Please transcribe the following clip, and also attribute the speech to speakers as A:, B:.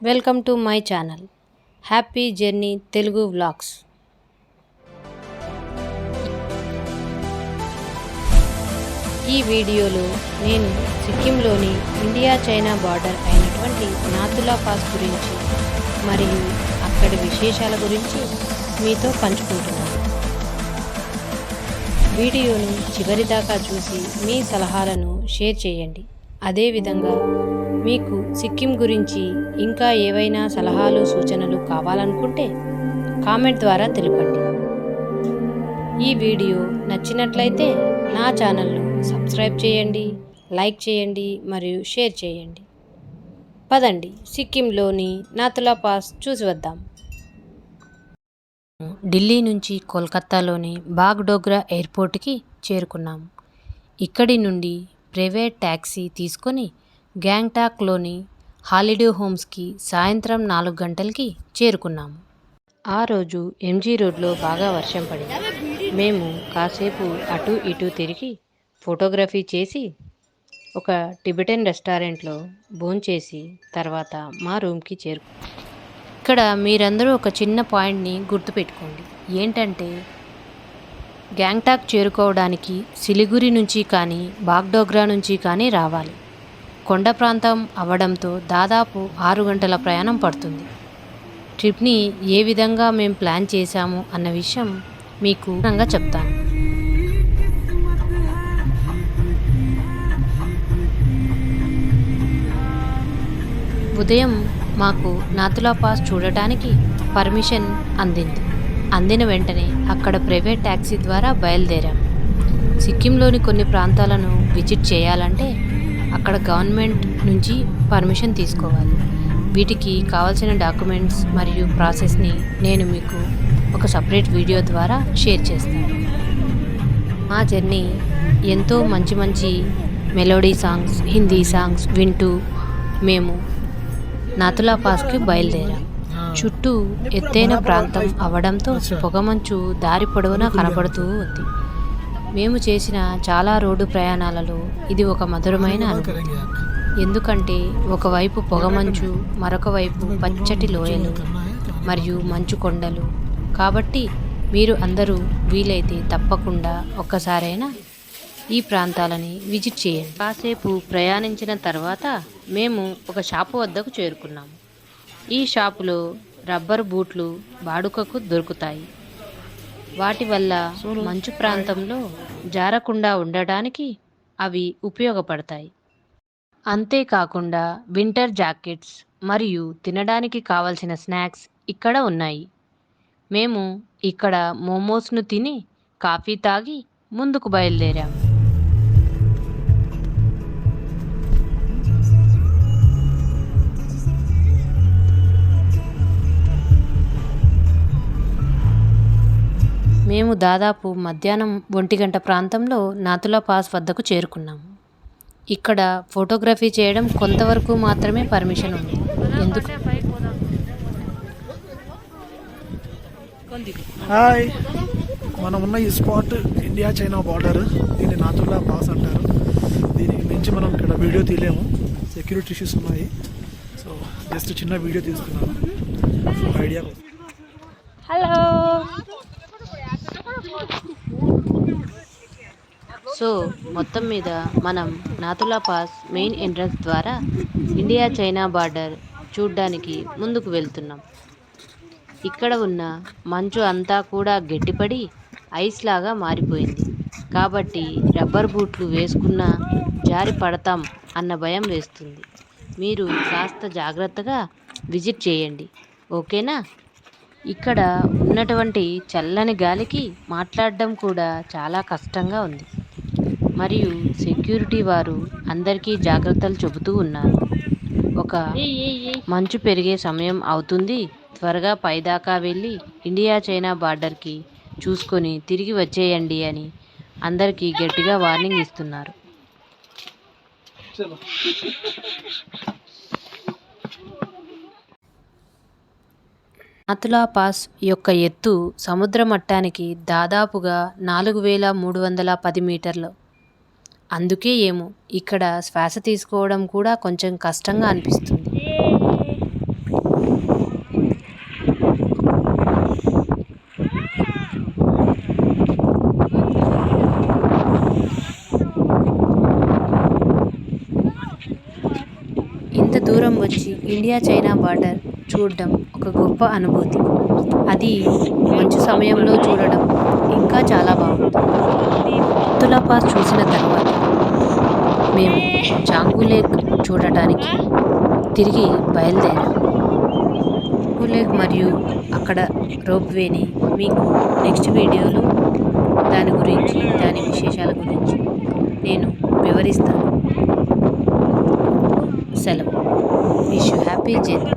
A: Welcome to my channel happy journey Telugu vlogs. ఈ వీడియోలో నేను సిక్కింలోని ఇండియా చైనా బార్డర్ అయినటువంటి నాతులా పాస్ గురించి మరియు అక్కడి విశేషాల గురించి మీతో పంచుకుంటున్నాను. వీడియోను చివరిదాకా చూసి మీ సలహాలను షేర్ చేయండి. అదేవిధంగా మీకు సిక్కిం గురించి ఇంకా ఏవైనా సలహాలు సూచనలు కావాలనుకుంటే కామెంట్ ద్వారా తెలపండి. ఈ వీడియో నచ్చినట్లయితే నా ఛానల్ను సబ్స్క్రైబ్ చేయండి, లైక్ చేయండి మరియు షేర్ చేయండి. పదండి సిక్కింలోని నాతులా పాస్ చూసి వద్దాం. ఢిల్లీ నుంచి కోల్కతాలోని బాగ్డోగ్రా ఎయిర్పోర్ట్కి చేరుకున్నాము. ఇక్కడి నుండి ప్రైవేట్ ట్యాక్సీ తీసుకొని గ్యాంగ్టాక్లోని హాలిడే హోమ్స్కి సాయంత్రం 4 గంటలకి చేరుకున్నాము. ఆ రోజు ఎంజీ రోడ్లో బాగా వర్షం పడింది. మేము కాసేపు అటు ఇటు తిరిగి ఫోటోగ్రఫీ చేసి ఒక టిబెటన్ రెస్టారెంట్లో భోంచేసి తర్వాత మా రూమ్కి చేరుకున్నాం. ఇక్కడ మీరందరూ ఒక చిన్న పాయింట్ని గుర్తుపెట్టుకోండి. ఏంటంటే గ్యాంగ్టాక్ చేరుకోవడానికి సిలిగురి నుంచి కానీ బాగ్డోగ్రా నుంచి కానీ రావాలి. కొండ ప్రాంతం అవ్వడంతో దాదాపు 6 గంటల ప్రయాణం పడుతుంది. ట్రిప్ని ఏ విధంగా మేము ప్లాన్ చేశాము అన్న విషయం మీకు వివరంగా చెప్తాను. ఉదయం మాకు నాతులా పాస్ చూడటానికి పర్మిషన్ అందిన వెంటనే అక్కడ ప్రైవేట్ ట్యాక్సీ ద్వారా బయలుదేరాం. సిక్కింలోని కొన్ని ప్రాంతాలను విజిట్ చేయాలంటే అక్కడ గవర్నమెంట్ నుంచి పర్మిషన్ తీసుకోవాలి. వీటికి కావాల్సిన డాక్యుమెంట్స్ మరియు ప్రాసెస్ని నేను మీకు ఒక సపరేట్ వీడియో ద్వారా షేర్ చేస్తాను. మా జర్నీ ఎంతో మంచి మెలోడీ సాంగ్స్, హిందీ సాంగ్స్ వింటూ మేము నాతులా పాస్కి బయలుదేరాం. చుట్టూ ఎత్తైన ప్రాంతం అవడంతో పొగమంచు దారి పొడవునా కనబడుతూ ఉంది. మేము చేసిన చాలా రోడ్డు ప్రయాణాలలో ఇది ఒక మధురమైన అనుభూతి. ఎందుకంటే ఒకవైపు పొగమంచు, మరొక వైపు పచ్చటి లోయలు మరియు మంచు కొండలు. కాబట్టి మీరు అందరూ వీలైతే తప్పకుండా ఒక్కసారైనా ఈ ప్రాంతాలని విజిట్ చేయండి. కాసేపు ప్రయాణించిన తర్వాత మేము ఒక షాపు వద్దకు చేరుకున్నాము. ఈ షాపులో రబ్బర్ బూట్లు బాడుకకు దొరుకుతాయి. వాటి వల్ల మంచు ప్రాంతంలో జారకుండా ఉండడానికి అవి ఉపయోగపడతాయి. అంతేకాకుండా వింటర్ జాకెట్స్ మరియు తినడానికి కావలసిన స్నాక్స్ ఇక్కడ ఉన్నాయి. మేము ఇక్కడ మోమోస్ను తిని కాఫీ తాగి ముందుకు బయలుదేరాము. మేము దాదాపు మధ్యాహ్నం 1 గంట ప్రాంతంలో నాతులా పాస్ వద్దకు చేరుకున్నాము. ఇక్కడ ఫోటోగ్రఫీ చేయడం కొంతవరకు మాత్రమే పర్మిషన్ ఉంది. ఎందుకు?
B: హాయ్, మనం ఉన్న ఈ స్పాట్ ఇండియా చైనా బార్డర్. దీన్ని నాతులా పాస్ అంటారు. దీనికి నుంచి మనం ఇక్కడ వీడియో తీయలేము, సెక్యూరిటీ ఇష్యూస్ ఉన్నాయి. సో జస్ట్ చిన్న వీడియో తీసుకున్నాను ఐడియా.
A: హలో. సో మొత్తం మీద మనం నాతులా పాస్ మెయిన్ ఎంట్రన్స్ ద్వారా ఇండియా చైనా బార్డర్ చూడ్డానికి ముందుకు వెళ్తున్నాం. ఇక్కడ ఉన్న మంచు అంతా కూడా గట్టిపడి ఐస్ లాగా మారిపోయింది. కాబట్టి రబ్బర్ బూట్లు వేసుకున్నా జారి పడతాం అన్న భయం వేస్తుంది. మీరు కాస్త జాగ్రత్తగా విజిట్ చేయండి, ఓకేనా? ఇక్కడ ఉన్నటువంటి చల్లని గాలికి మాట్లాడడం కూడా చాలా కష్టంగా ఉంది. మరియు సెక్యూరిటీ వారు అందరికీ జాగ్రత్తలు చెబుతూ ఉన్నారు. ఒక మంచు పెరిగే సమయం అవుతుంది, త్వరగా పైదాకా వెళ్ళి ఇండియా చైనా బార్డర్కి చూసుకొని తిరిగి వచ్చేయండి అని అందరికీ గట్టిగా వార్నింగ్ ఇస్తున్నారు. నాతులా పాస్ యొక్క ఎత్తు సముద్ర మట్టానికి దాదాపుగా 4310 మీటర్లు. అందుకే ఏమో ఇక్కడ శ్వాస తీసుకోవడం కూడా కొంచెం కష్టంగా అనిపిస్తుంది. ఇండియా చైనా బార్డర్ చూడడం ఒక గొప్ప అనుభూతి. అది మంచు సమయంలో చూడడం ఇంకా చాలా బాగుంటుంది. తులా పాస్ చూసిన తర్వాత మేము చాంగు లేక్ చూడటానికి తిరిగి బయలుదేరాం. చాంగు లేక్ మరియు అక్కడ రోప్వేని మీకు నెక్స్ట్ వీడియోలో దాని గురించి, దాని విశేషాల గురించి నేను వివరిస్తాను. సెలవు. Wish you happy journey.